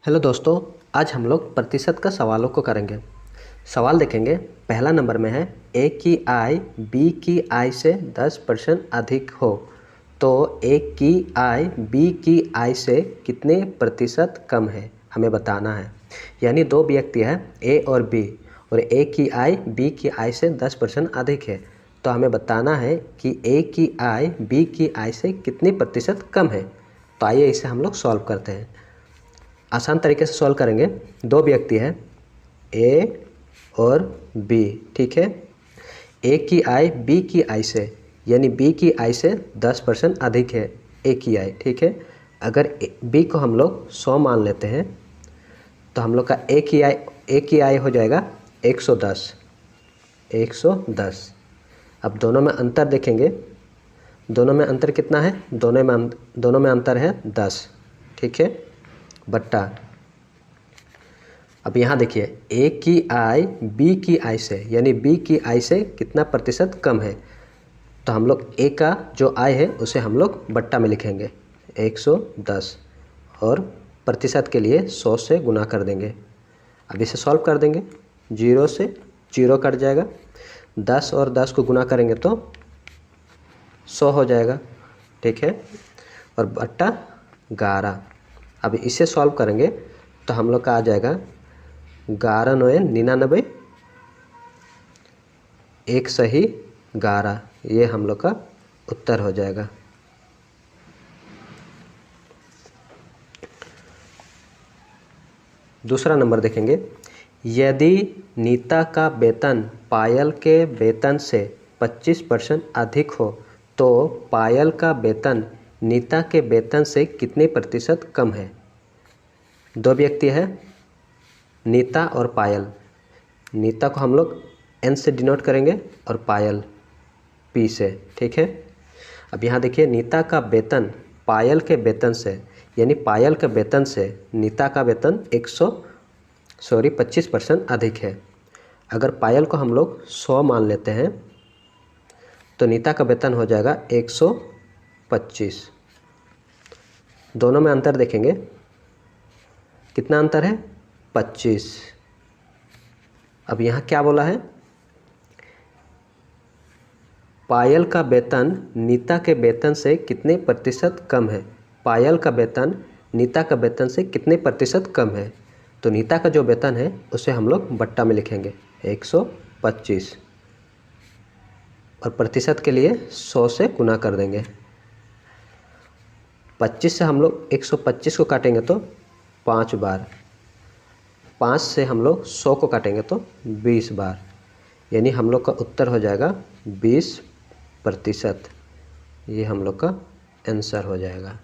Hello दोस्तों, आज हम लोग प्रतिशत का सवालों को करेंगे। सवाल देखेंगे। पहला नंबर में है ए की आय बी की आय से 10% अधिक हो तो ए की आय बी की आय से कितने प्रतिशत कम है, हमें बताना है। यानी दो व्यक्ति हैं ए और बी, और ए की आय बी की आय से 10% अधिक है, तो हमें बताना है कि ए की आय बी की आय से कितनी प्रतिशत कम है। तो आइए इसे हम लोग सॉल्व करते हैं। आसान तरीके से सॉल्व करेंगे। दो व्यक्ति हैं ए और बी, ठीक है। ए की आय बी की आय से, यानी बी की आय से 10% अधिक है ए की आय, ठीक है। अगर बी को हम लोग 100 मान लेते हैं तो हम लोग का ए की आय हो जाएगा 110। अब दोनों में अंतर देखेंगे। दोनों में अंतर कितना है? दोनों में अंतर है 10, ठीक है, बट्टा। अब यहाँ देखिए, ए की आय बी की आय से, यानी बी की आय से कितना प्रतिशत कम है, तो हम लोग ए का जो आय है उसे हम लोग बट्टा में लिखेंगे 110, और प्रतिशत के लिए 100 से गुना कर देंगे। अब इसे सॉल्व कर देंगे। 0 से 0 कट जाएगा, 10 और 10 को गुना करेंगे तो 100 हो जाएगा, ठीक है, और बट्टा 11। अब इसे सॉल्व करेंगे तो हम लोग का आ जाएगा 11 9 99, 1 सही 11, ये हम लोग का उत्तर हो जाएगा। दूसरा नंबर देखेंगे। यदि नीता का वेतन पायल के वेतन से 25% अधिक हो तो पायल का वेतन नीता के वेतन से कितने प्रतिशत कम है। दो व्यक्ति है, नीता और पायल। नीता को हम लोग एन से डिनोट करेंगे और पायल पी से, ठीक है। अब यहाँ देखिए, नीता का वेतन पायल के वेतन से, यानी पायल के वेतन से नीता का वेतन 25% अधिक है। अगर पायल को हम लोग 100 मान लेते हैं तो नीता का वेतन हो जाएगा 125। दोनों में अंतर देखेंगे, कितना अंतर है? 25। अब यहाँ क्या बोला है? पायल का वेतन नीता के वेतन से कितने प्रतिशत कम है। पायल का वेतन नीता का वेतन से कितने प्रतिशत कम है, तो नीता का जो वेतन है उसे हम लोग बट्टा में लिखेंगे 125, और प्रतिशत के लिए 100 से गुना कर देंगे। 25 से हम लोग 125 को काटेंगे तो 5 बार, 5 से हम लोग 100 को काटेंगे तो 20 बार, यानी हम लोग का उत्तर हो जाएगा 20%। ये हम लोग का आंसर हो जाएगा।